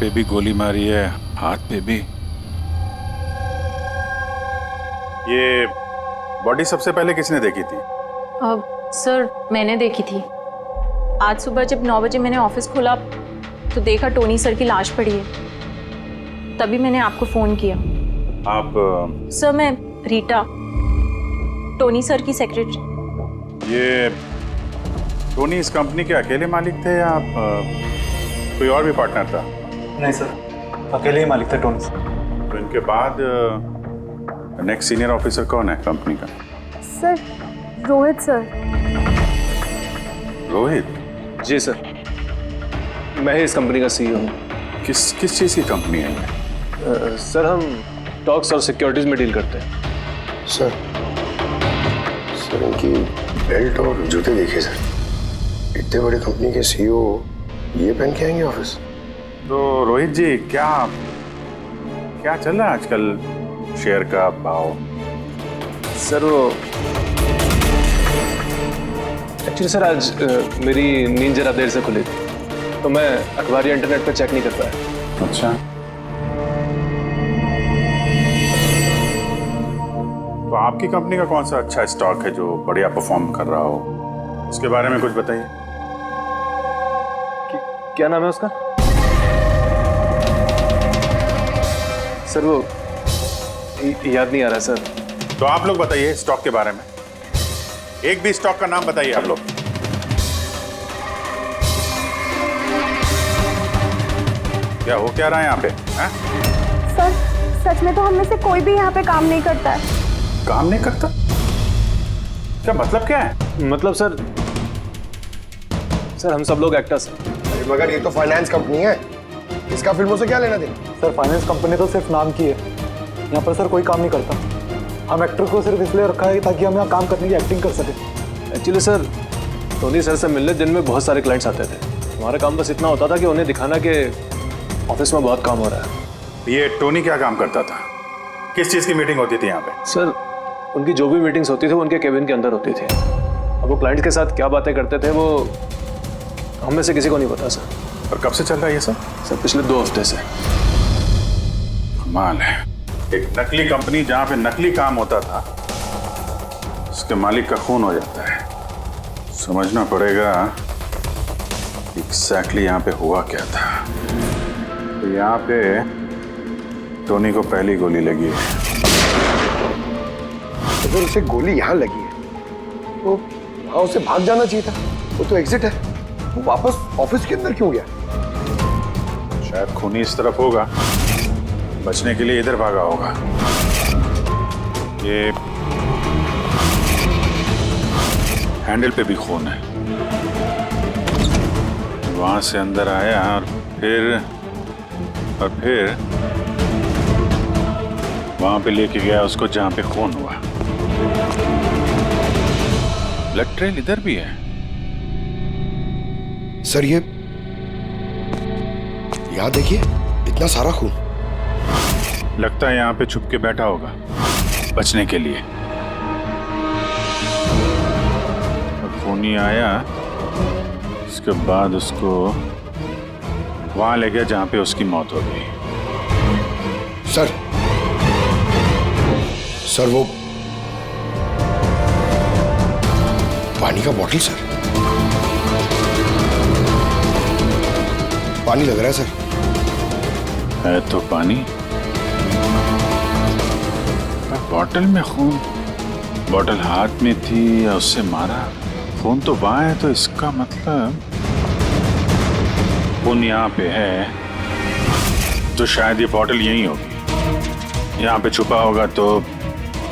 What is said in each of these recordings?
पे भी गोली मारी है, हाथ पे भी। ये बॉडी सबसे पहले किसने देखी थी? सर मैंने देखी थी। आज सुबह जब 9 बजे मैंने ऑफिस खोला तो देखा टोनी सर की लाश पड़ी है। तभी मैंने आपको फोन किया। आप? सर मैं रीटा, टोनी सर की सेक्रेटरी। ये टोनी इस कंपनी के अकेले मालिक थे या आप कोई और भी पार्टनर था? नहीं सर, अकेले ही मालिक थे टोनी सर। तो इनके बाद नेक्स्ट सीनियर ऑफिसर कौन है कंपनी का? Sir Rohit sir. रोहित? जी सर, मैं ही इस कंपनी का सीईओ हूँ। किस चीज़ की कंपनी है ये? सर हम टॉक्स और सिक्योरिटीज में डील करते हैं। सर इनकी बेल्ट और जूते देखिए सर, इतने बड़ी कंपनी के सीईओ ये पहन के आएंगे ऑफिस? तो रोहित जी क्या चल रहा है आजकल शेयर का भाव? सर वो एक्चुअली सर आज मेरी नींद जरा देर से खुली थी तो मैं अखबार या इंटरनेट पर चेक नहीं कर पाया। अच्छा, तो आपकी कंपनी का कौन सा अच्छा स्टॉक है जो बढ़िया परफॉर्म कर रहा हो, उसके बारे में कुछ बताइए। क्या नाम है उसका? सर वो याद नहीं आ रहा सर। तो आप लोग बताइए स्टॉक के बारे में, एक भी स्टॉक का नाम बताइए आप लोग। क्या हो क्या रहा है यहाँ पे? सर सच में तो हम में से कोई भी यहाँ पे काम नहीं करता है। काम नहीं करता? क्या मतलब क्या है? मतलब सर हम सब लोग एक्टर्स हैं। अरे मगर ये तो फाइनेंस कंपनी है, इसका फिल्मों से क्या लेना देना? सर फाइनेंस कंपनी तो सिर्फ नाम की है, यहाँ पर सर कोई काम नहीं करता। हम एक्टर को सिर्फ इसलिए रखा है ताकि हम यहाँ काम करने की एक्टिंग कर सकें। एक्चुअली सर टोनी सर से मिलने दिन में बहुत सारे क्लाइंट्स आते थे। हमारा काम बस इतना होता था कि उन्हें दिखाना कि ऑफिस में बहुत काम हो रहा है। ये टोनी क्या काम करता था? किस चीज़ की मीटिंग होती थी यहाँ पे? सर उनकी जो भी मीटिंग्स होती थी वो उनके केबिन के अंदर होती थी। अब वो क्लाइंट्स के साथ क्या बातें करते थे वो हम में से किसी को नहीं पता सर। और कब से चल रहा है ये सब? सर पिछले 2 हफ्ते से। कमाल है, एक नकली कंपनी जहाँ पे नकली काम होता था उसके मालिक का खून हो जाता है। समझना पड़ेगा एग्जैक्टली यहाँ पे हुआ क्या था। तो यहाँ पे टोनी को पहली गोली लगी है। अगर उसे गोली यहाँ लगी है तो वहां उसे भाग जाना चाहिए था, वो तो एग्जिट है। वो वापस ऑफिस के अंदर क्यों गया? शायद खूनी इस तरफ होगा, बचने के लिए इधर भागा होगा। ये हैंडल पे भी खून है, वहां से अंदर आया और फिर वहां पे लेके गया उसको जहां पे खून हुआ। ब्लड ट्रेल इधर भी है। सर ये यहाँ देखिए, इतना सारा खून। लगता है यहाँ पे छुप के बैठा होगा बचने के लिए। और खूनी आया, उसके बाद उसको वहां ले गया जहां पे उसकी मौत हो गई। सर वो पानी का बॉटल सर, पानी लग रहा है सर। है तो पानी, बॉटल में खून। बॉटल हाथ में थी या उससे मारा? खून तो वहां है, तो इसका मतलब खून यहाँ पे है तो शायद ये बॉटल यहीं होगी। यहाँ पे छुपा होगा तो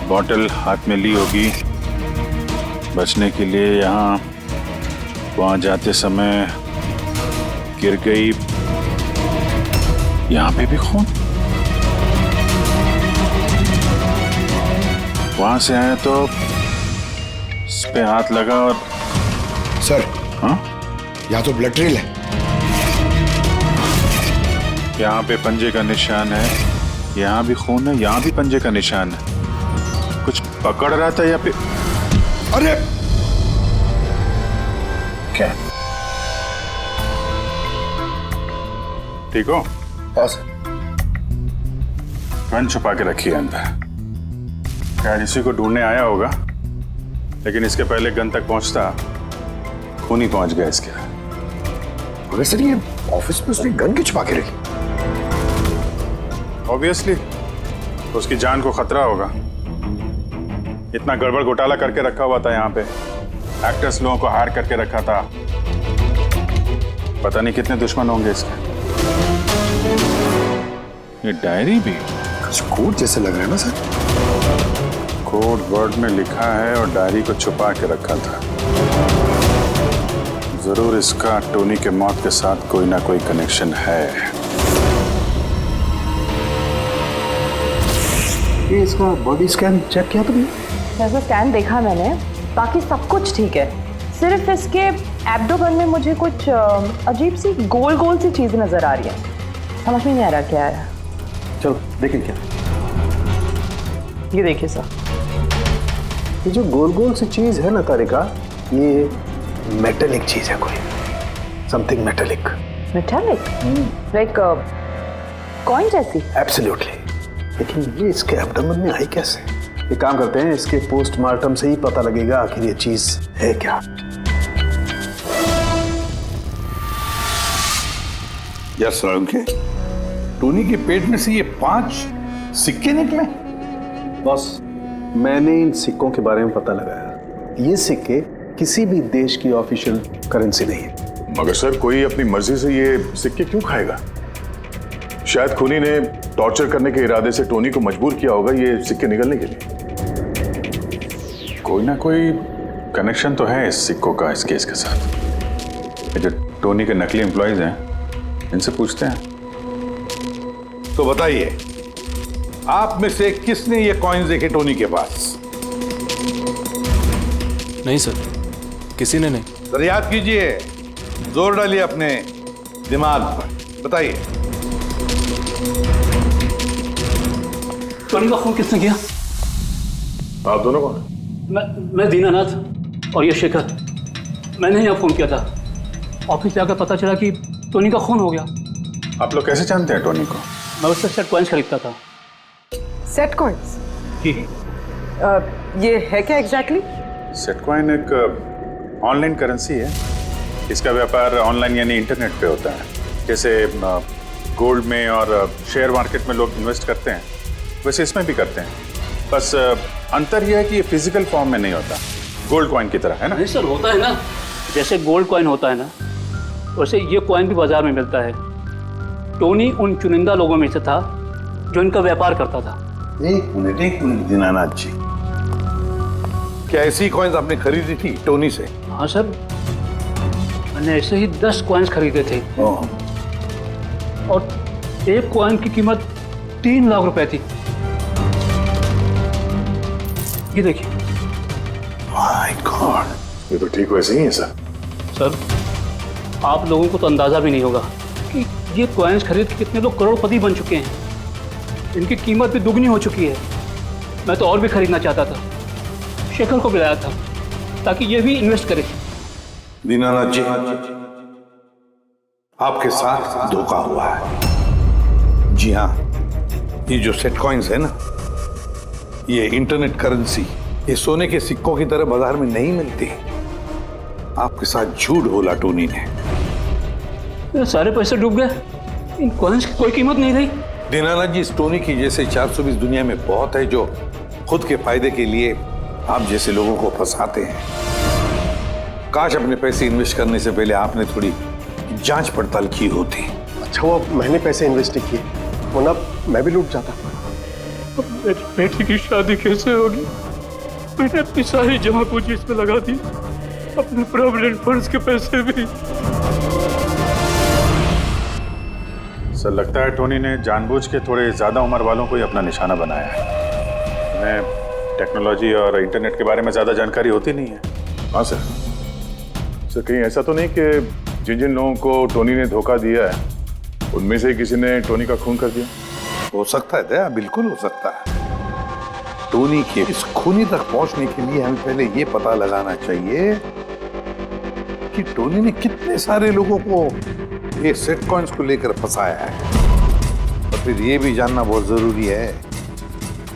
बॉटल हाथ में ली होगी बचने के लिए। यहाँ वहां जाते समय गिर गई। यहाँ पे भी खून, वहां से आया तो इस पे हाथ लगा और सर हाँ, यहाँ तो ब्लड ट्रेल है। यहाँ पे पंजे का निशान है, यहाँ भी खून है, यहाँ भी पंजे का निशान है। कुछ पकड़ रहा था या फिर? अरे क्या? ठीक हो? हाँ सर। गन छुपा के रखी है अंदर। शायद इसी को ढूंढने आया होगा, लेकिन इसके पहले गन तक पहुंचता खून ही पहुंच गया इसके। मगर सर ये ऑफिस में उसने गन क्यों छुपा के रखी? ऑब्वियसली उसकी जान को खतरा होगा। इतना गड़बड़ घोटाला करके रखा हुआ था यहाँ पे, एक्टर्स लोगों को हायर करके रखा था। पता नहीं कितने दुश्मन होंगे इसके। ये डायरी भी कुछ कोड जैसे लग रहा है ना सर। कोड वर्ड में लिखा है और डायरी को छुपा के रखा था। जरूर इसका टोनी के मौत के साथ कोई ना कोई कनेक्शन है। ये इसका बॉडी स्कैन चेक किया तुमने? वैसे स्कैन देखा मैंने, बाकी सब कुछ ठीक है। सिर्फ इसके एब्डोमेन में मुझे कुछ अजीब सी गोल गोल सी चीज नजर आ रही है। समझ में नहीं आ रहा क्या है। चलो देखें क्या। ये देखिए सर, ये जो गोल गोल सी चीज है ना तारिका, ये मेटेलिक चीज है कोई, something metallic. Metallic, like coin जैसी। एब्सोल्युटली। लेकिन ये इसके एब्डोमेन में आई कैसे? एक काम करते हैं, इसके पोस्टमार्टम से ही पता लगेगा आखिर ये चीज है क्या। यस के टोनी के पेट में से ये 5 सिक्के निकले। बॉस, मैंने इन सिक्कों के बारे में पता लगाया। ये सिक्के किसी भी देश की ऑफिशियल करेंसी नहीं है। मगर सर कोई अपनी मर्जी से ये सिक्के क्यों खाएगा? शायद खूनी ने टॉर्चर करने के इरादे से टोनी को मजबूर किया होगा ये सिक्के निकलने के लिए। कोई ना कोई कनेक्शन तो है इस सिक्कों का इस केस के साथ। ये जो टोनी के नकली एम्प्लॉइज हैं, इनसे पूछते हैं। तो बताइए, आप में से किसने ये कॉइन्स देखे टोनी के पास? नहीं सर, किसी ने नहीं। सर याद कीजिए, जोर डालिए अपने दिमाग पर, बताइए। टोनी का खून किसने किया? आप दोनों कौन? मैं दीनानाथ और ये शेखर। मैंने यहाँ फोन किया था। ऑफिस जाकर पता चला कि टोनी का खून हो गया। आप लोग कैसे जानते हैं टोनी को? मैं उससे सेट कॉइन्स खरीदता था। Set coins? जी। ये है क्या एग्जैक्टली? सेटकॉइन एक ऑनलाइन करेंसी है। इसका व्यापार ऑनलाइन यानी इंटरनेट पे होता है। जैसे गोल्ड में और शेयर मार्केट में लोग इन्वेस्ट करते हैं, वैसे इसमें भी करते हैं। बस अंतर यह है कि ये फिजिकल फॉर्म में नहीं होता, गोल्ड कॉइन की तरह, है ना? नहीं सर, होता है ना, जैसे गोल्ड कॉइन होता है ना, वैसे ये कॉइन भी बाजार में मिलता है। टोनी उन चुनिंदा लोगों में से था जो इनका व्यापार करता था। एक मिनट दीनानाथ जी, क्या ऐसी कॉइन्स आपने खरीदी थी टोनी से? हाँ सर, मैंने ऐसे ही 10 कॉइन्स खरीदे थे और एक कॉइन की कीमत 3 लाख रुपए थी। ये देखिए। माय गॉड, ये तो ठीक वैसे ही है सर। सर, आप लोगों को तो अंदाजा भी नहीं होगा कि ये कॉइन्स खरीद के कितने लोग करोड़पति बन चुके हैं। इनकी कीमत भी दुगनी हो चुकी है। मैं तो और भी खरीदना चाहता था, शेखर को बुलाया था ताकि ये भी इन्वेस्ट करे। दीनानाथ जी, आपके साथ धोखा हुआ है। जी हाँ, ये जो सेट कॉइन्स है ना, ये इंटरनेट करेंसी, ये सोने के सिक्कों की तरह बाजार में नहीं मिलती। आपके साथ झूठ बोला टोनी ने। मेरे सारे पैसे डूब गए, इन कॉइन्स की कोई कीमत नहीं रही। दीनानाथ जी, इस टोनी की जैसे 420 दुनिया में बहुत है जो खुद के फायदे के लिए आप जैसे लोगों को फंसाते हैं। काश अपने पैसे इन्वेस्ट करने से पहले आपने थोड़ी जांच पड़ताल की होती। अच्छा वो मैंने पैसे इन्वेस्ट किए, वरना मैं भी लूट जाता। अब मेरी बेटी की शादी कैसे होगी? मैंने अपनी सारी जमा पूंजी इसमें लगा दी, अपने प्रोविडेंट फंड्स के पैसे भी। सर लगता है टोनी ने जानबूझ के थोड़े ज़्यादा उम्र वालों को ही अपना निशाना बनाया है। उन्हें टेक्नोलॉजी और इंटरनेट के बारे में ज़्यादा जानकारी होती नहीं है। हाँ सर। सर कहीं ऐसा तो नहीं कि जिन जिन लोगों को टोनी ने धोखा दिया है उनमें से किसी ने टोनी का खून कर दिया? हो सकता है दया, बिल्कुल हो सकता है। टोनी के इस खूनी तक पहुंचने के लिए हमें पहले ये पता लगाना चाहिए कि टोनी ने कितने सारे लोगों को ये सेट कॉइन्स को लेकर फंसाया है। फिर ये भी जानना बहुत जरूरी है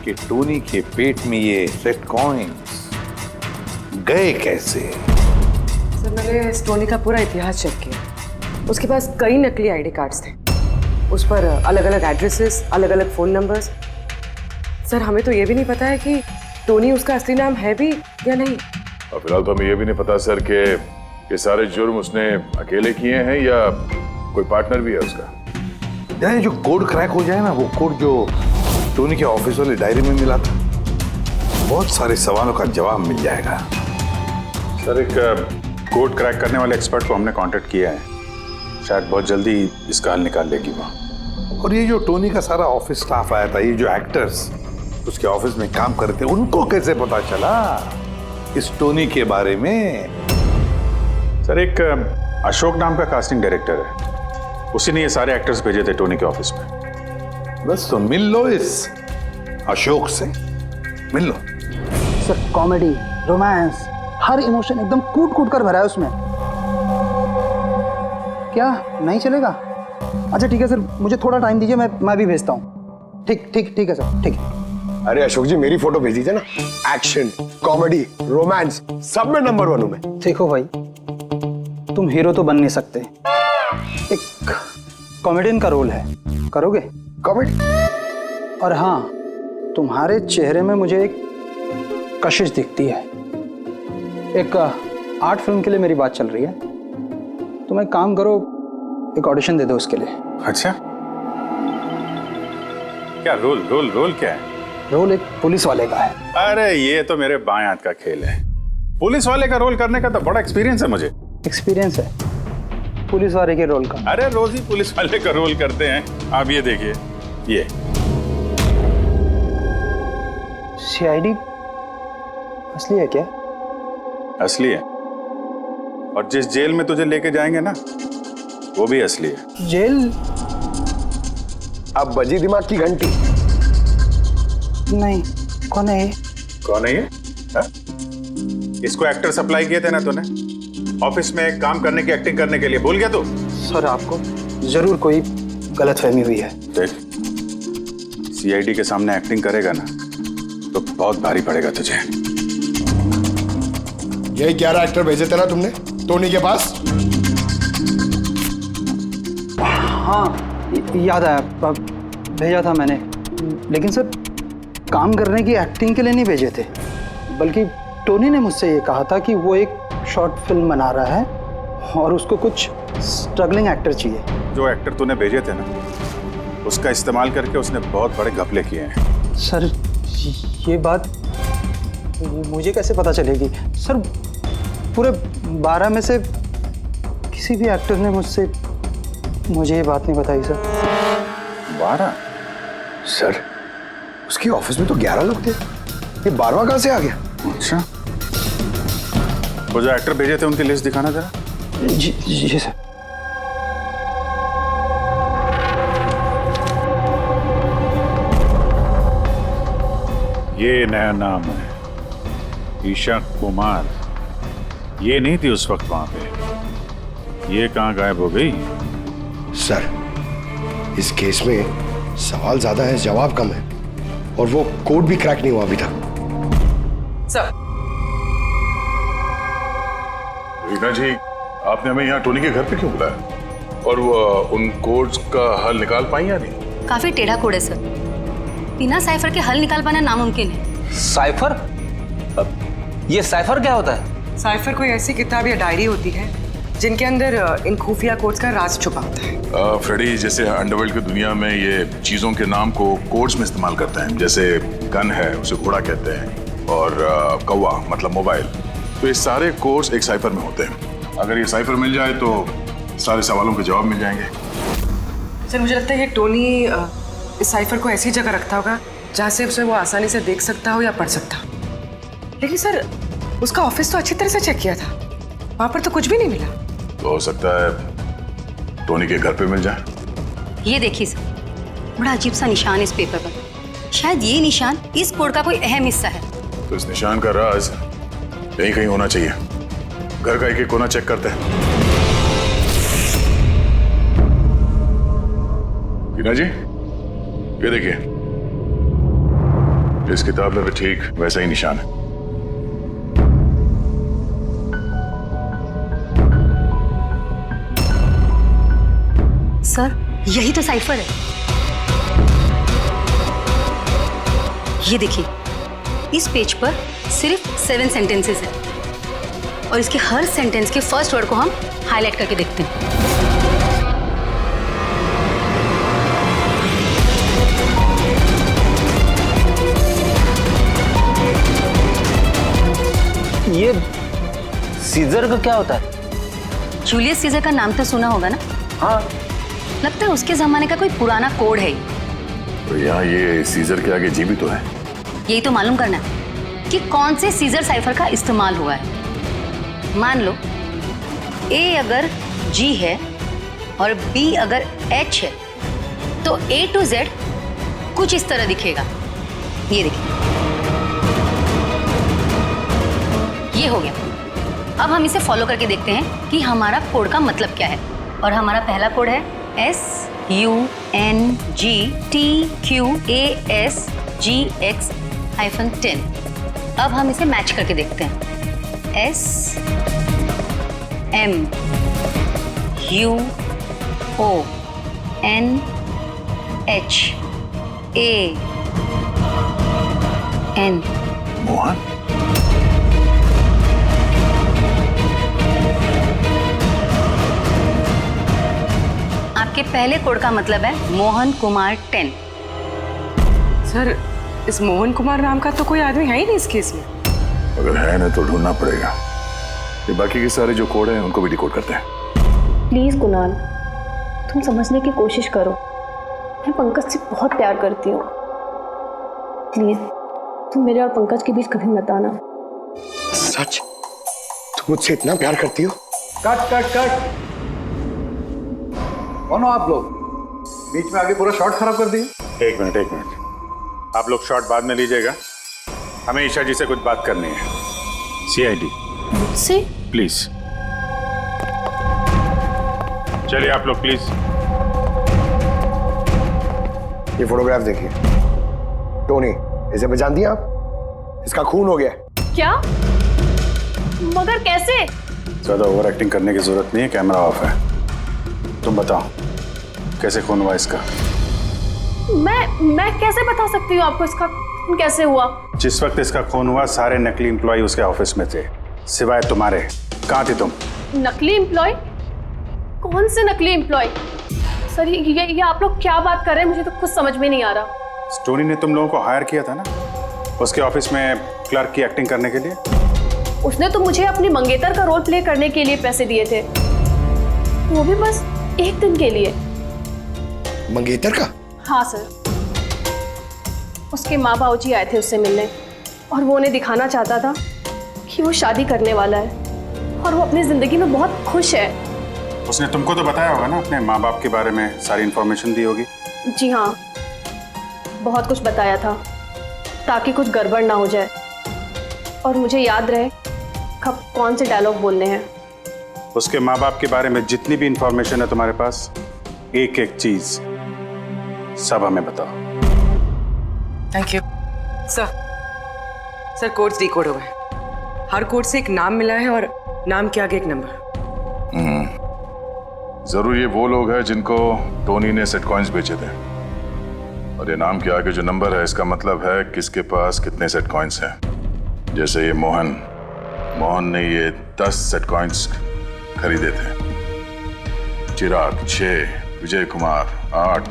कि टोनी के पेट में ये सेट कॉइन्स गए कैसे। सर मैंने इस टोनी का पूरा इतिहास चेक किया। उसके पास कई नकली आईडी कार्ड्स थे, उस पर अलग अलग एड्रेसेस, अलग अलग फ़ोन नंबर्स। सर हमें तो ये भी नहीं पता है कि टोनी उसका असली नाम है भी या नहीं। और फिलहाल तो हमें ये भी नहीं पता सर कि ये सारे जुर्म उसने अकेले किए हैं या कोई पार्टनर भी है उसका। यानी जो कोड क्रैक हो जाए ना, वो कोड जो टोनी के ऑफिस वाले डायरी में मिला था, बहुत सारे सवालों का जवाब मिल जाएगा। सर एक कोड क्रैक करने वाले एक्सपर्ट को हमने कांटेक्ट किया है, शायद बहुत जल्दी इसका हल निकाल लेगी वो। और ये जो टोनी का सारा ऑफिस स्टाफ आया था, ये जो एक्टर्स उसके ऑफिस में काम करते, उनको कैसे पता चला इस टोनी के बारे में? सर एक अशोक नाम का कास्टिंग डायरेक्टर है, उसी ने ये सारे एक्टर्स भेजे थे टोनी के ऑफिस में। बस तो मिल लो इस अशोक से, मिल लो। सर कॉमेडी, रोमांस, हर इमोशन एकदम कूट कूट कर भरा है उसमें। क्या नहीं चलेगा? अच्छा ठीक है सर, मुझे थोड़ा टाइम दीजिए, मैं भी भेजता हूँ। ठीक है सर, ठीक है। अरे अशोक जी मेरी फोटो भेज दीजिए ना। एक्शन, कॉमेडी, रोमांस सब में नंबर 1 हूं मैं। देखो भाई, तुम हीरो तो बन नहीं सकते, एक कॉमेडियन का रोल है, करोगे? कॉमेडी? और हाँ, तुम्हारे चेहरे में मुझे एक कशिश दिखती है। एक आर्ट फिल्म के लिए मेरी बात चल रही है, तुम एक काम करो, एक ऑडिशन दे दो उसके लिए। अच्छा, क्या रोल क्या है? रोल एक पुलिस वाले का है। अरे ये तो मेरे बाएं हाथ का खेल है। पुलिस वाले का रोल करने का तो बड़ा एक्सपीरियंस है मुझे। एक्सपीरियंस है पुलिस वाले के रोल का? अरे रोज ही पुलिस वाले का रोल करते हैं। आप ये देखिए, ये सीआईडी असली है क्या? असली है, और जिस जेल में तुझे लेके जाएंगे ना, वो भी असली है। जेल? अब बजी दिमाग की घंटी। नहीं, कौन है ये? कौन है ये? हा? इसको एक्टर सप्लाई किए थे ना तूने ऑफिस में काम करने की, एक्टिंग करने के लिए, भूल गया तू? सर आपको जरूर कोई गलतफहमी हुई है। देख, सीआईडी के सामने एक्टिंग करेगा ना तो बहुत भारी पड़ेगा तुझे। यही 11 एक्टर भेजे थे ना तुमने टोनी के पास? हाँ याद आया, भेजा था मैंने, लेकिन सर काम करने की, एक्टिंग के लिए नहीं भेजे थे, बल्कि टोनी ने मुझसे ये कहा था कि वो एक शॉर्ट फिल्म बना रहा है और उसको कुछ स्ट्रगलिंग एक्टर चाहिए। जो एक्टर तूने भेजे थे ना, उसका इस्तेमाल करके उसने बहुत बड़े घपले किए हैं। सर ये बात मुझे कैसे पता चलेगी? सर पूरे 12 में से किसी भी एक्टर ने मुझे ये बात नहीं बताई सर। 12? सर उसके ऑफिस में तो 11 लोग थे, ये 12वां कहां से आ गया? अच्छा, वो जो एक्टर भेजे थे उनकी लिस्ट दिखाना जरा। जी सर। ये नया नाम है, ईशा कुमार। ये नहीं थी उस वक्त वहां पे, ये कहां गायब हो गई? सर इस केस में सवाल ज्यादा है, जवाब कम है, और वो कोड भी क्रैक नहीं हुआ अभी तक। सर रीना जी, आपने हमें यहाँ टोनी के घर पे क्यों बुलाया? और वो उन कोड्स का हल निकाल पाई या नहीं? काफी टेढ़ा कोड है सर, बिना साइफर के हल निकाल पाना नामुमकिन है। साइफर? ये साइफर क्या होता है? साइफर कोई ऐसी किताब या डायरी होती है जिनके अंदर इन खुफिया कोड्स का राज छुपा होता है। फ्रेडी, जैसे अंडरवर्ल्ड की दुनिया में ये चीजों के नाम को कोड्स में इस्तेमाल करते हैं, जैसे गन है उसे घोड़ा कहते हैं, और कौवा मतलब मोबाइल, तो ये सारे कोड्स एक साइफर में होते हैं। अगर ये साइफर मिल जाए तो सारे सवालों के जवाब मिल जाएंगे। सर मुझे लगता है कि टोनी इस साइफर को ऐसी जगह रखता होगा जहाँ से उसे वो आसानी से देख सकता हो या पढ़ सकता हो। लेकिन सर उसका ऑफिस तो अच्छी तरह से चेक किया था, वहाँ पर तो कुछ भी नहीं मिला। तो हो सकता है टोनी के घर पे मिल जाए। ये देखिए सर, बड़ा अजीब सा निशान इस पेपर पर, शायद ये निशान इस कोड का कोई अहम हिस्सा है। तो इस निशान का राज यहीं कहीं होना चाहिए। घर का एक एक कोना चेक करते हैं। रीना जी, ये देखिए, इस किताब में भी ठीक वैसा ही निशान है। सर, यही तो साइफर है। ये देखिए, इस पेज पर सिर्फ 7 सेंटेंसेस है और इसके हर सेंटेंस के फर्स्ट वर्ड को हम हाईलाइट करके देखते हैं। ये सीजर का क्या होता है? जूलियस सीजर का नाम तो सुना होगा ना? हाँ। लगता है उसके जमाने का कोई पुराना कोड है। तो यहाँ ये सीजर के आगे जी भी तो है। यही तो मालूम करना है कि कौन से सीजर साइफर का इस्तेमाल हुआ है। मान लो A अगर G है और B अगर H है तो A to Z कुछ इस तरह दिखेगा। ये देखिए, ये हो गया। अब हम इसे फॉलो करके देखते हैं कि हमारा कोड का मतलब क्या है। और हमारा पहला कोड है SUNGTQASGX-10। अब हम इसे मैच करके देखते हैं। SMUONHAN। मोहन? आपके पहले कोड का मतलब है मोहन कुमार 10। सर, इस मोहन कुमार नाम का तो कोई आदमी है ही नहीं इस केस में। अगर है ना तो ढूंढना पड़ेगा। ये बाकी के सारे जो कोड हैं उनको भी डिकोड करते हैं। प्लीज़ कुणाल, तुम समझने की कोशिश करो। मैं पंकज से बहुत प्यार करती हूँ। प्लीज़ तुम मेरे और पंकज के बीच कभी मत आना। सच? तुम मुझसे इतना प्यार करती हो? Cut cut cut. कौन हो आप लोग? बीच में आगे पूरा शॉट खराब कर दिए। एक मिनट। आप लोग शॉट बाद में लीजिएगा, हमें ईशा जी से कुछ बात करनी है। CID मुझसे? प्लीज चलिए आप लोग प्लीज। ये फोटोग्राफ देखिए। टोनी, इसे पहचान दिया आप? इसका खून हो गया। क्या? मगर कैसे? ज्यादा ओवर एक्टिंग करने की जरूरत नहीं है, कैमरा ऑफ है। तुम बताओ कैसे खून हुआ इसका? मैं कैसे बता सकती हूँ आपको इसका खून कैसे हुआ? जिस वक्त इसका खून हुआ सारे नकली एम्प्लॉय उसके ऑफिस में थे, सिवाय तुम्हारे। कहाँ थी तुम? नकली एम्प्लॉय? कौन से नकली एम्प्लॉय? सर ये आप लोग क्या बात कर रहे हैं? मुझे तो कुछ समझ में नहीं आ रहा। टोनी ने तुम लोगों को हायर किया था ना उसके ऑफिस में क्लर्क की एक्टिंग करने के लिए। उसने तो मुझे अपनी मंगेतर का रोल प्ले करने के लिए पैसे दिए थे, वो भी बस 1 दिन के लिए। मंगेतर का? हाँ सर, उसके माँ बाबूजी आए थे उससे मिलने और वो उन्हें दिखाना चाहता था कि वो शादी करने वाला है और वो अपनी जिंदगी में बहुत खुश है। उसने तुमको तो बताया होगा ना अपने माँ बाप के बारे में, सारी इंफॉर्मेशन दी होगी। जी हाँ, बहुत कुछ बताया था ताकि कुछ गड़बड़ ना हो जाए और मुझे याद रहे कब कौन से डायलॉग बोलने हैं। उसके माँ बाप के बारे में जितनी भी इंफॉर्मेशन है तुम्हारे पास, एक एक चीज सब हमें बताओ। Thank you sir. Codes decode हो गए। हर कोड से एक नाम मिला है और नाम के आगे एक नंबर। जरूर ये वो लोग हैं जिनको टोनी ने सेट कॉइन्स बेचे थे, और ये नाम के आगे जो नंबर है इसका मतलब है किसके पास कितने सेट कॉइन्स हैं। जैसे ये मोहन ने ये 10 सेट कॉइन्स खरीदे थे, चिराग 6, विजय कुमार 8,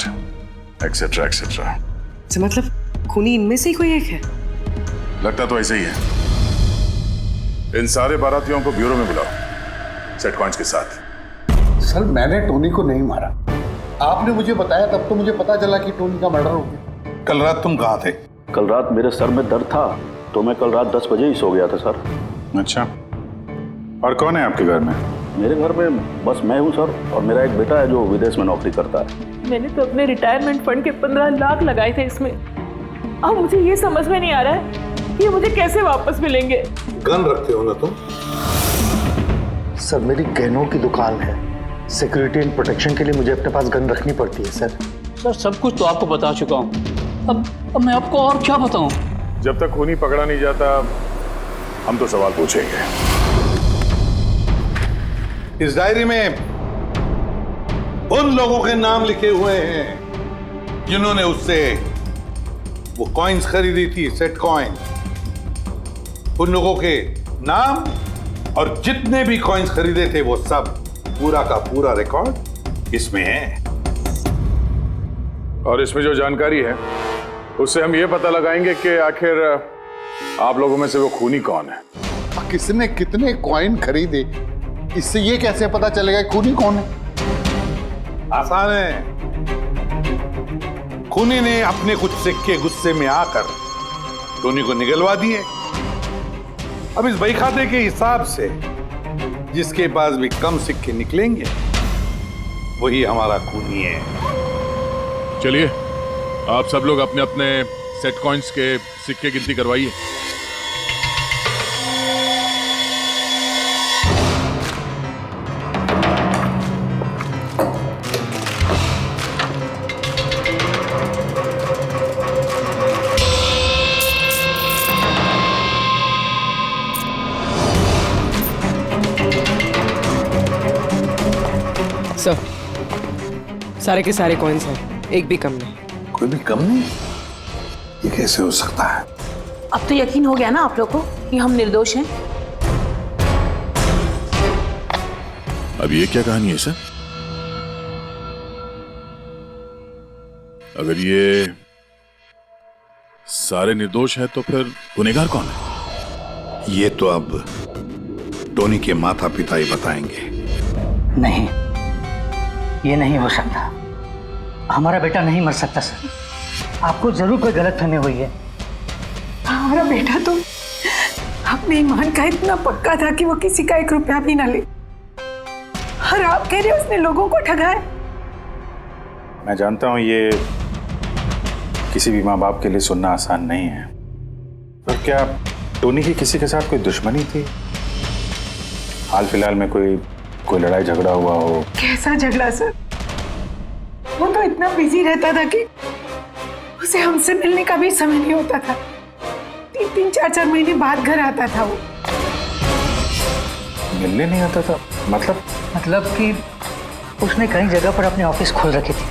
एक्सेट्रा एक्सेट्रा। तो मतलब खूनी इनमें से ही कोई एक है? लगता तो ऐसे ही है। इन सारे बारातियों को ब्यूरो में बुलाओ सेट कॉइन्स के साथ। सर मैंने टोनी को नहीं मारा, आपने मुझे बताया तब तो मुझे पता चला कि टोनी का मर्डर हो गया। कल रात तुम कहाँ थे? कल रात मेरे सर में दर्द था तो मैं कल रात 10 बजे ही सो गया था सर। अच्छा, और कौन है आपके घर में? मेरे घर में बस मैं हूँ सर, और मेरा एक बेटा है जो विदेश में नौकरी करता है। मैंने तो अपने रिटायरमेंट फंड के 15 लाख लगाए थे इसमें। अब मुझे ये समझ में नहीं आ रहा है ये मुझे कैसे वापस मिलेंगे। गन रखते हो ना तुम? सर मेरी गहनों की दुकान है, सिक्योरिटी एंड प्रोटेक्शन के लिए मुझे अपने पास गन रखनी पड़ती है सर। सर सब कुछ तो आपको बता चुका हूँ, अब मैं आपको और क्या बताऊं? जब तक खूनी पकड़ा नहीं जाता हम तो सवाल पूछेंगे। इस डायरी में उन लोगों के नाम लिखे हुए हैं जिन्होंने उससे वो कॉइन्स खरीदी थी, सेट कॉइन। उन लोगों के नाम और जितने भी कॉइन्स खरीदे थे वो सब पूरा का पूरा रिकॉर्ड इसमें है। और इसमें जो जानकारी है उससे हम ये पता लगाएंगे कि आखिर आप लोगों में से वो खूनी कौन है। किसने कितने कॉइन खरीदे, इससे ये कैसे पता चलेगा खूनी कौन है? आसान है। खूनी ने अपने कुछ सिक्के गुस्से में आकर टोनी को निगलवा दिए। अब इस बही खाते के हिसाब से जिसके पास भी कम सिक्के निकलेंगे वही हमारा खूनी है। चलिए आप सब लोग अपने अपने सेट कॉइन्स के सिक्के गिनती करवाइए। सर, सारे के सारे कॉइन्स हैं, एक भी कम नहीं। कोई भी कम नहीं? ये कैसे हो सकता है? अब तो यकीन हो गया ना आप लोग को कि हम निर्दोष हैं? अब ये क्या कहानी है सर? अगर ये सारे निर्दोष हैं तो फिर गुनहगार कौन है? ये तो अब टोनी के माता पिता ही बताएंगे। नहीं, ये नहीं हो सकता। हमारा बेटा नहीं मर सकता सर। आपको जरूर कोई गलतफहमी हुई है। हमारा बेटा तो अपने ईमान का इतना पक्का था कि वो किसी का 1 रुपया भी ना ले, और आप कह रहे हो उसने लोगों को ठगाया। मैं जानता हूं ये किसी भी माँ बाप के लिए सुनना आसान नहीं है, पर क्या टोनी की किसी के साथ कोई दुश्मनी थी? हाल फिलहाल में कोई लड़ाई झगड़ा हुआ हो? कैसा झगड़ा सर? वो तो इतना बिजी रहता था कि उसे हमसे मिलने का भी समय नहीं होता था। 3-3, 4-4 महीने बाद घर आता था वो। मिलने नहीं आता था? मतलब कि उसने कई जगह पर अपने ऑफिस खोल रखे थे।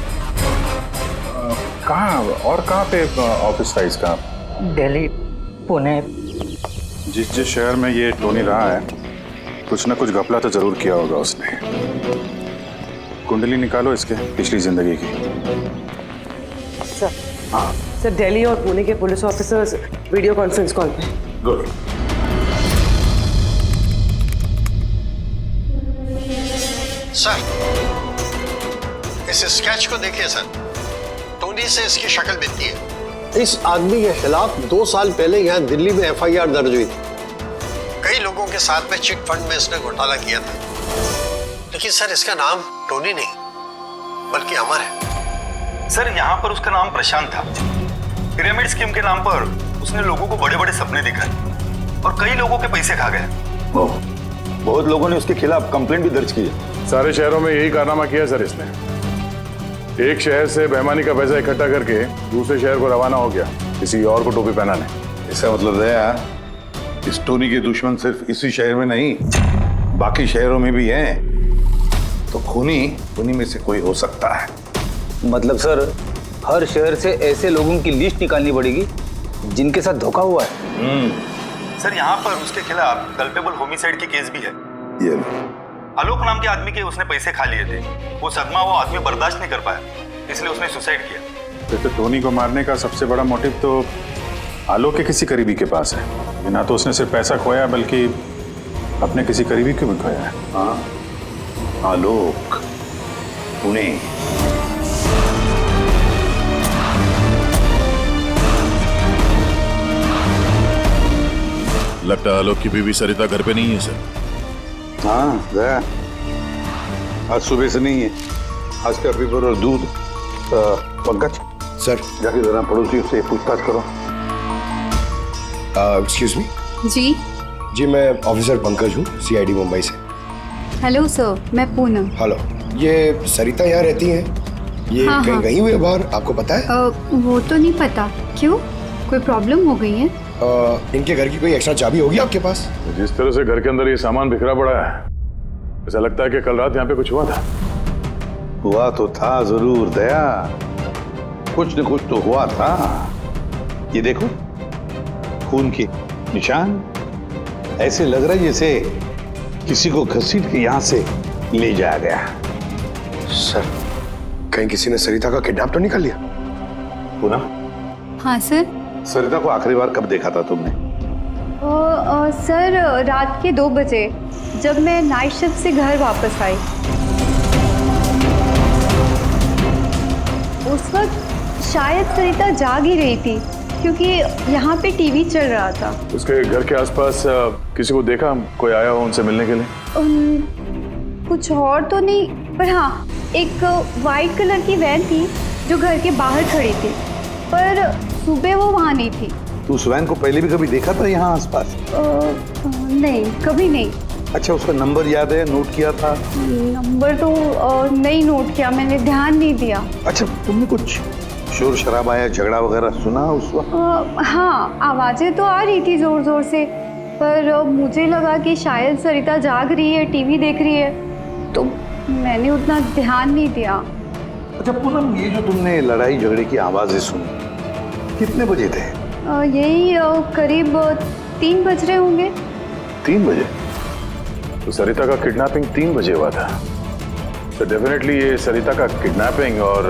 कहाँ और कहाँ पे ऑफिस था इसका? दिल्ली, पुणे। जिस शहर में ये टोनी रहा है कुछ ना कुछ घपला तो जरूर किया होगा उसने। कुंडली निकालो इसके पिछली जिंदगी की। सर, हाँ सर, दिल्ली और पुणे के police officers video conference call पे। गुड। सर, इस स्केच को देखिए सर, टोनी से इसकी शक्ल मिलती है। इस आदमी के खिलाफ 2 साल पहले यहाँ दिल्ली में FIR दर्ज हुई थी। कई लोगों के साथ में चिट फंड में इसने घोटाला किया था, लेकिन सर इसका नाम टोनी नहीं बल्कि अमर है। सर, यहाँ पर उसका नाम प्रशांत था। पिरामिड स्कीम के नाम पर उसने लोगों को बड़े बड़े सपने दिखाए और कई लोगों के पैसे खा गए। बहुत लोगों ने उसके खिलाफ कंप्लेंट भी दर्ज की है। सारे शहरों में यही कारनामा किया सर इसने। एक शहर से बेईमानी का पैसा इकट्ठा करके दूसरे शहर को रवाना हो गया किसी और को टोपी पहनाने। इसका मतलब है इस टोनी के दुश्मन सिर्फ इसी शहर में नहीं बाकी शहरों में भी हैं। तो खूनी में से कोई हो सकता है। मतलब सर, हर शहर से ऐसे लोगों की लिस्ट निकालनी पड़ेगी जिनके साथ धोखा हुआ है। सर, यहाँ पर उसके खिलाफ कल्पेबल होमिसाइड की केस भी है। ये आलोक नाम के आदमी के उसने पैसे खा लिए थे। वो सदमा वो आदमी बर्दाश्त नहीं कर पाया, इसलिए उसने सुसाइड किया। तो टोनी को मारने का सबसे बड़ा मोटिव तो आलोक के किसी करीबी के पास है। ना तो उसने सिर्फ पैसा खोया बल्कि अपने किसी करीबी को भी खोया है। हाँ, आलोक, पुणे। लगता है आलोक की बीवी सरिता घर पे नहीं है सर। हाँ गया, आज सुबह से नहीं है। आज का पेपर और दूध। पंकज सर, जाके जरा पड़ोसियों से पूछताछ करो। Excuse me. जी, मैं ऑफिसर पंकज हूँ, CID मुंबई से। हेलो सर, मैं पूनम। हेलो, ये सरिता यहाँ रहती हैं? ये हाँ, कहीं हाँ। गई हुई है बाहर, आपको पता है? वो तो नहीं पता। क्यों, कोई प्रॉब्लम हो गई है? इनके घर की कोई एक्स्ट्रा चाबी होगी आपके पास? जिस तरह से घर के अंदर ये सामान बिखरा पड़ा है, ऐसा लगता है कि कल रात यहाँ पे कुछ हुआ था। हुआ तो था जरूर दया, कुछ न कुछ तो हुआ था। ये देखो, खून के निशान, ऐसे लग रहा है जैसे किसी को घसीट के यहां से ले जाया गया। सर, कहीं किसी ने सरिता का किडनैप तो नहीं कर लिया? पूनम, हाँ सर। सरिता को आखिरी बार कब देखा था तुमने? सर, रात के 2 बजे जब मैं नाइट शिफ्ट से घर वापस आई। उस वक्त शायद सरिता जाग ही रही थी, क्योंकि यहाँ पे टीवी चल रहा था। उसके घर के आसपास किसी को देखा, कोई आया हो उनसे मिलने के लिए? कुछ और तो नहीं, पर हाँ, एक वाइट कलर की वैन थी जो घर के बाहर खड़ी थी, पर सुबह वो वहाँ नहीं थी। तू उस वैन को पहले भी कभी देखा था यहाँ आसपास? नहीं, कभी नहीं। अच्छा, उसका नंबर याद है, नोट किया था? नंबर तो नहीं नोट किया, मैंने ध्यान नहीं दिया। अच्छा, तुमने कुछ शोर शराबा या झगड़ा वगैरह सुना उस वक्त? हाँ, आवाजें तो आ रही थी जोर जोर से, पर मुझे लगा कि शायद सरिता जाग रही है, टीवी देख रही है, तो मैंने उतना ध्यान नहीं दिया। अच्छा पूनम, ये जो तुमने लड़ाई झगड़े की आवाजें सुनी, कितने बजे थे? यही करीब 3 बज रहे होंगे। 3 बजे? तो सरिता का किडनैपिंग 3 बजे हुआ था। तो डेफिनेटली ये सरिता का किडनैपिंग और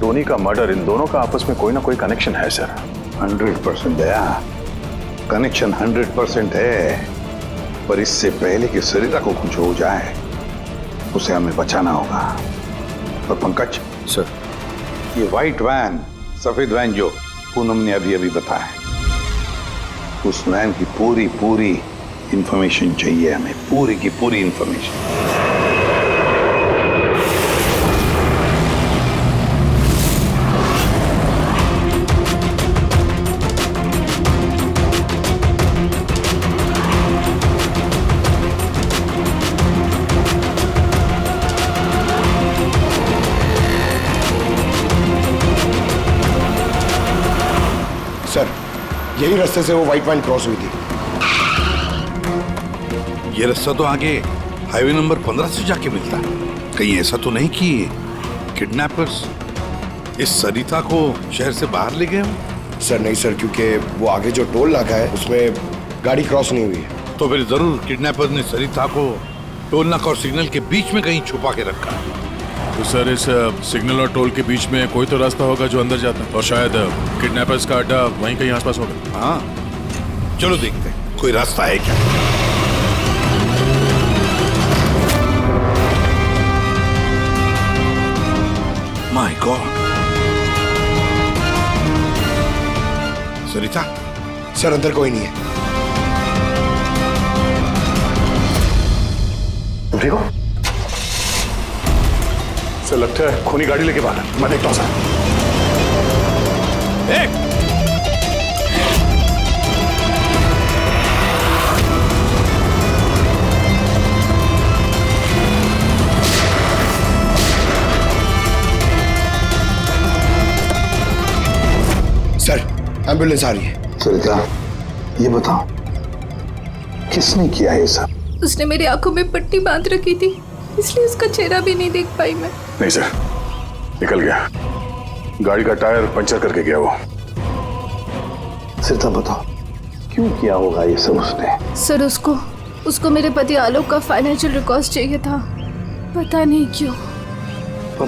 टोनी का मर्डर, इन दोनों का आपस में कोई ना कोई कनेक्शन है सर। 100% दया, कनेक्शन 100% है, पर इससे पहले कि सरिता को कुछ हो जाए, उसे हमें बचाना होगा। और पंकज सर, ये व्हाइट वैन, सफेद वैन जो पूनम ने अभी अभी बताया, उस वैन की पूरी इंफॉर्मेशन चाहिए हमें, पूरी की पूरी इंफॉर्मेशन। सर, यही रास्ते से वो व्हाइट वैन क्रॉस हुई थी। ये रास्ता तो आगे हाईवे नंबर 15 से जाके मिलता है। कहीं ऐसा तो नहीं कि किडनैपर्स इस सरिता को शहर से बाहर ले गए हो? सर नहीं सर, क्योंकि वो आगे जो टोल नाका है उसमें गाड़ी क्रॉस नहीं हुई है। तो फिर जरूर किडनैपर ने सरिता को टोल नाका और सिग्नल के बीच में कहीं छुपा के रखा। तो सर, इस सिग्नल और टोल के बीच में कोई तो रास्ता होगा जो अंदर जाता है, और शायद किडनैपर्स का अड्डा वहीं कहीं आसपास होगा। हाँ, चलो देखते हैं कोई रास्ता है क्या। My God, Sarita? सर, अंदर कोई नहीं है। तुम ठीक हो? सर, लगता है खूनी गाड़ी लेके बाहर। मैं देखता हूँ सर। सर, एम्बुलेंस आ रही है। सरिता, ये बताओ, किसने किया ये सब? उसने मेरी आंखों में पट्टी बांध रखी थी, इसलिए उसका चेहरा भी नहीं देख पाई मैं। नहीं सर, निकल गया। गाड़ी का टायर पंचर करके गया वो। सरिता बताओ, क्यों किया होगा ये सब उसने? सर, उसको मेरे पति आलोक का फाइनेंशियल रिकॉर्ड चाहिए था, पता नहीं क्यों। पर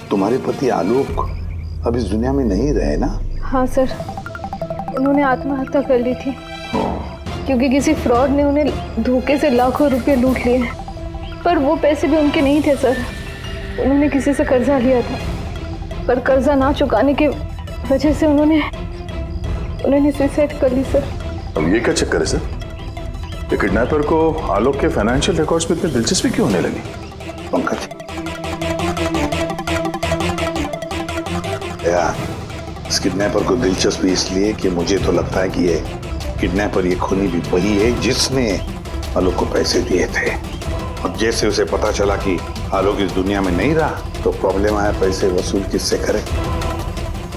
तुम्हारे पति आलोक अब इस दुनिया में नहीं रहे ना? हाँ सर, उन्होंने आत्महत्या कर ली थी, क्योंकि किसी फ्रॉड ने उन्हें धोखे से लाखों रुपए लूट लिए। पर वो पैसे भी उनके नहीं थे सर, उन्होंने किसी से कर्जा लिया था, पर कर्जा ना चुकाने की वजह से उन्होंने सुसाइड कर ली सर। अब ये क्या चक्कर है सर? ये किडनैपर को आलोक के फाइनेंशियल रिकॉर्ड्स में इतनी दिलचस्पी क्यों होने लगी? पंकज, यार, इस किडनैपर को दिलचस्पी इसलिए कि मुझे तो लगता है कि ये किडनैपर, ये खूनी भी वही है जिसने आलोक को पैसे दिए थे। और जैसे उसे पता चला कि आलोक इस दुनिया में नहीं रहा, तो प्रॉब्लम आया, पैसे वसूल किससे करे।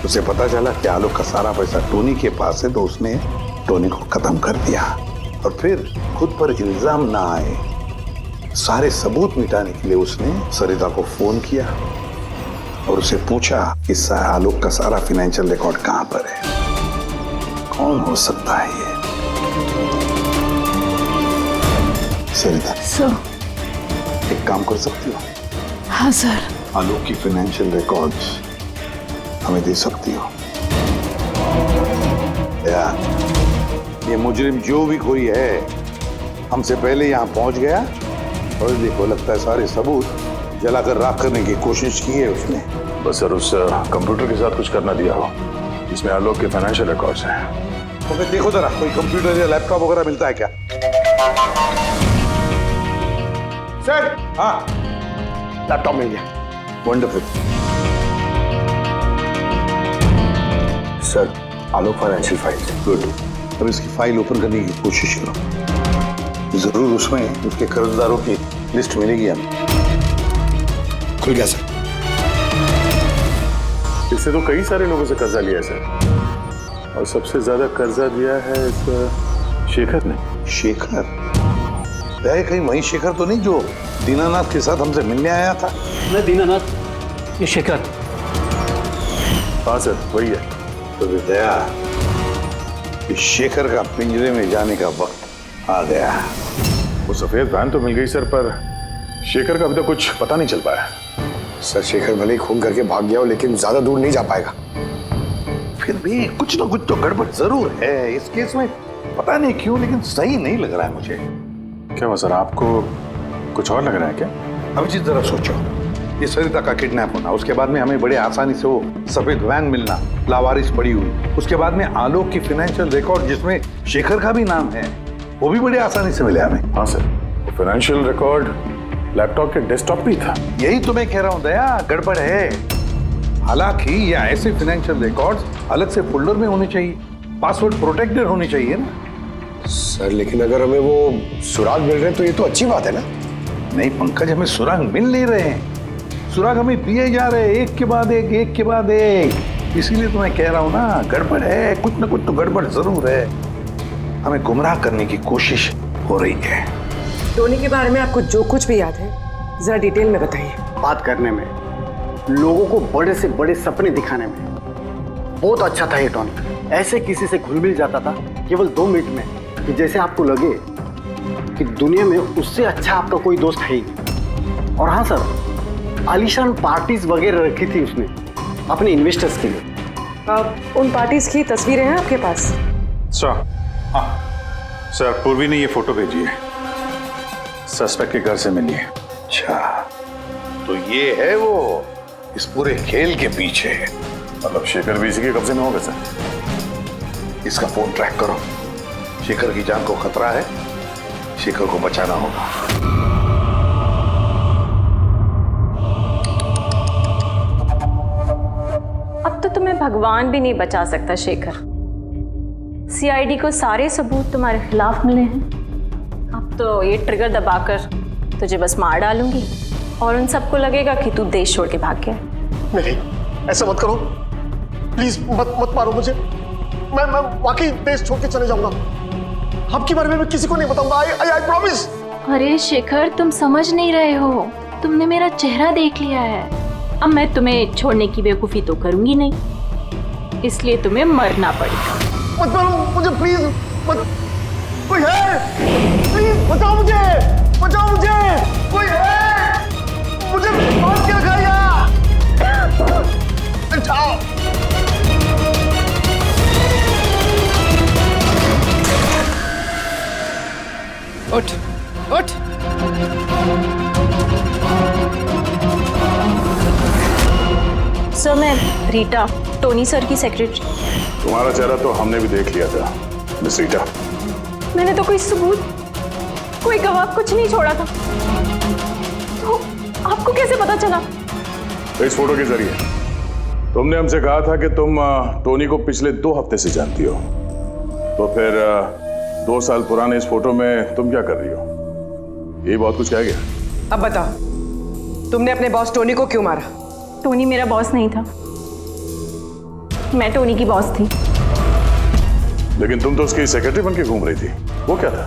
उसे पता चला कि आलोक का सारा पैसा टोनी के पास है, तो उसने टोनी को खत्म कर दिया और फिर खुद पर इल्जाम ना आए सारे सबूत मिटाने के लिए उसने सरिता को फोन किया और उसे पूछा कि आलोक का सारा फाइनेंशियल रिकॉर्ड कहां पर है। कौन हो सकता है ये? सरिता सर, एक काम कर सकती हो? हाँ सर। आलोक की फाइनेंशियल रिकॉर्ड्स हमें दे सकती हो? यार, ये मुजरिम जो भी कोई है हमसे पहले यहाँ पहुंच गया और देखो लगता है सारे सबूत जलाकर राख करने की कोशिश की है उसने। बस सर उस कंप्यूटर के साथ कुछ करना दिया हो जिसमें आलोक के फाइनेंशियल रिकॉर्ड्स हैं। तो फिर देखो जरा कोई कंप्यूटर या लैपटॉप वगैरह मिलता है क्या? सर, हाँ, लैपटॉप मिल गया। वंडरफुल। सर, आलोक फाइनेंशियल फाइल। गुड। अब इसकी फाइल ओपन करने की कोशिश करो, जरूर उसमें उसके कर्जदारों की लिस्ट मिलेगी हमें। खुल गया सर। इससे तो कई सारे लोगों से कर्जा लिया है सर, और सबसे ज्यादा कर्जा दिया है इस शेखर ने। शेखर? कहीं वही शेखर तो नहीं जो दीनानाथ के साथ हमसे मिलने आया था? मैं दीनानाथ, ये शेखर। हाँ सर, वही है। तो दया, इस शेखर का पिंजरे में जाने का वक्त आ गया। वो सफेद वैन तो मिल गई सर, पर शेखर का अभी तक कुछ पता नहीं चल पाया। सर, शेखर भले ही खून करके भाग गया हो, लेकिन ज्यादा दूर नहीं जा पाएगा। फिर भी कुछ ना कुछ तो गड़बड़ जरूर है इस केस में। पता नहीं क्यों, लेकिन सही नहीं लग रहा है मुझे। क्या हुआ सर, आपको कुछ और लग रहा है क्या? अब जिस तरह सोचो, ये सरिता का किडनैप होना, उसके बाद में हमें बड़े आसानी से वो सफेद वैन मिलना, लावारिस पड़ी हुई, उसके बाद में आलोक की फाइनेंशियल रिकॉर्ड जिसमें शेखर का भी नाम है, वो भी बड़े आसानी से मिले हमें। हाँ सर, वो फाइनेंशियल रिकॉर्ड लैपटॉप के डेस्कटॉप पे था। यही तो मैं कह रहा हूँ दया, गड़बड़ है। हालांकि ये ऐसे फाइनेंशियल रिकॉर्ड्स अलग से फोल्डर में होने चाहिए, पासवर्ड प्रोटेक्टेड होनी चाहिए ना। सर, लेकिन अगर हमें वो सुराग मिल रहे हैं तो ये तो अच्छी बात है ना। नहीं पंकज, हमें सुराग मिल नहीं रहे हैं, सुराग हमें दिए जा रहे हैं एक के बाद एक, एक के बाद एक। इसीलिए तो मैं कह रहा हूँ ना, गड़बड़ है, कुछ ना कुछ तो गड़बड़ जरूर है। हमें गुमराह करने की कोशिश हो रही है। टोनी के बारे में आपको जो कुछ भी याद है जरा डिटेल में बताइए। बात करने में, लोगों को बड़े से बड़े सपने दिखाने में बहुत अच्छा था ये टोनी। ऐसे किसी से घुल मिल जाता था केवल 2 मिनट में कि जैसे आपको लगे कि दुनिया में उससे अच्छा आपका कोई दोस्त है ही। और हाँ सर, आलीशान पार्टीज वगैरह रखी थी उसने अपने इन्वेस्टर्स के लिए। उन पार्टीज की तस्वीरें हैं आपके पास? सर, हाँ सर, पूर्वी ने ये फोटो भेजी है, सस्पेक्ट के घर से मिली है। अच्छा, तो ये है वो इस पूरे खेल के पीछे। मतलब शेखर भी इसी के कब्जे में होगा सर? इसका फोन ट्रैक करो, शेखर की जान को खतरा है, शेखर को बचाना होगा। अब तो तुम्हें भगवान भी नहीं बचा सकता शेखर। सीआईडी को सारे सबूत तुम्हारे खिलाफ मिले हैं। अब तो ये ट्रिगर दबाकर तुझे बस मार डालूंगी और उन सबको लगेगा कि तू देश छोड़ के भाग गया। नहीं, ऐसा मत करो प्लीज, मत मारो मुझे। मैं वाकई देश छोड़ के चले जाऊंगा। आपके बारे में मैं किसी को नहीं बताऊंगा। I promise. अरे शेखर, तुम समझ नहीं रहे हो, तुमने मेरा चेहरा देख लिया है। अब मैं तुम्हें छोड़ने की बेवकूफ़ी तो करूंगी नहीं, इसलिए तुम्हें मरना पड़ेगा। मत मारो मुझे प्लीज, मत। कोई है? प्लीज बचाओ मुझे, बचाओ मुझे, कोई है? मुझे मार के रखा यार। बचाओ। उठ, उठ। सर, मैं रीटा, टोनी सर की सेक्रेटरी। तुम्हारा चेहरा तो हमने भी देख लिया था मिस रीटा। मैंने तो कोई सबूत, कोई गवाह कुछ नहीं छोड़ा था, तो आपको कैसे पता चला? इस फोटो के जरिए। तुमने हमसे कहा था कि तुम टोनी को पिछले 2 हफ्ते से जानती हो, तो फिर 2 साल पुराने इस फोटो में तुम क्या कर रही हो? ये बहुत कुछ कह गया। अब बताओ, तुमने अपने बॉस टोनी को क्यों मारा? टोनी मेरा बॉस नहीं था, मैं टोनी की बॉस थी। लेकिन तुम तो उसकी सेक्रेटरी बन के घूम रही थी, वो क्या था?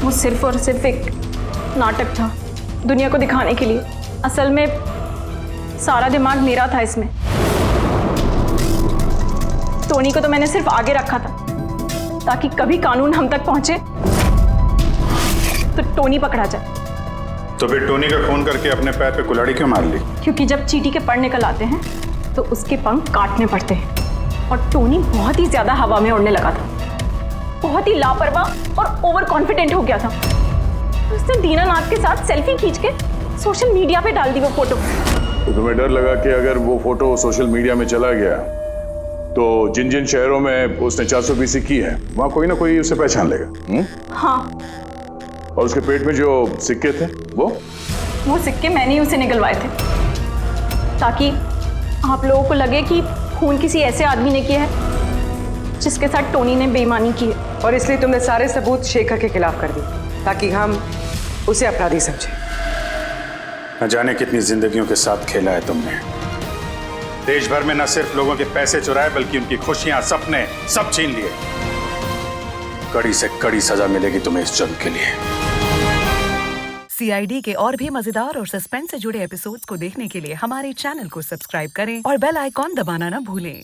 वो सिर्फ और सिर्फ एक नाटक था दुनिया को दिखाने के लिए। असल में सारा दिमाग मेरा था इसमें। टोनी को तो मैंने सिर्फ आगे रखा था ताकि कभी कानून हम तक पहुंचे तो टोनी पकड़ा जाए। तो फिर टोनी का फोन करके अपने पैर पे कुल्हाड़ी क्यों मार ली? क्योंकि जब चींटी के पर निकल आते हैं तो उसके पंख काटने पड़ते हैं, और टोनी बहुत ही ज्यादा हवा में उड़ने लगा था, बहुत ही लापरवाह और ओवर कॉन्फिडेंट हो गया था। उसने दीनानाथ के साथ सेल्फी खींच के सोशल मीडिया पे डाल दी वो फोटो। तो तुम्हें डर लगा कि अगर वो फोटो सोशल मीडिया में चला गया तो जिन जिन शहरों में उसने 420 की है वहां कोई ना कोई उसे पहचान लेगा। हाँ। और उसके पेट में जो सिक्के थे वो सिक्के मैंने ही उसे निकलवाए थे ताकि आप लोगों को लगे कि खून किसी ऐसे आदमी ने किया है जिसके साथ टोनी ने बेईमानी की है। और इसलिए तुमने सारे सबूत शेखर के खिलाफ कर दिए ताकि हम उसे अपराधी समझें। न जाने कितनी जिंदगियों के साथ खेला है तुमने। देश भर में न सिर्फ लोगों के पैसे चुराए बल्कि उनकी खुशियां, सपने सब छीन लिए। कड़ी से कड़ी सजा मिलेगी तुम्हें इस जुर्म के लिए। CID के और भी मजेदार और सस्पेंस से जुड़े एपिसोड्स को देखने के लिए हमारे चैनल को सब्सक्राइब करें और बेल आइकॉन दबाना न भूलें।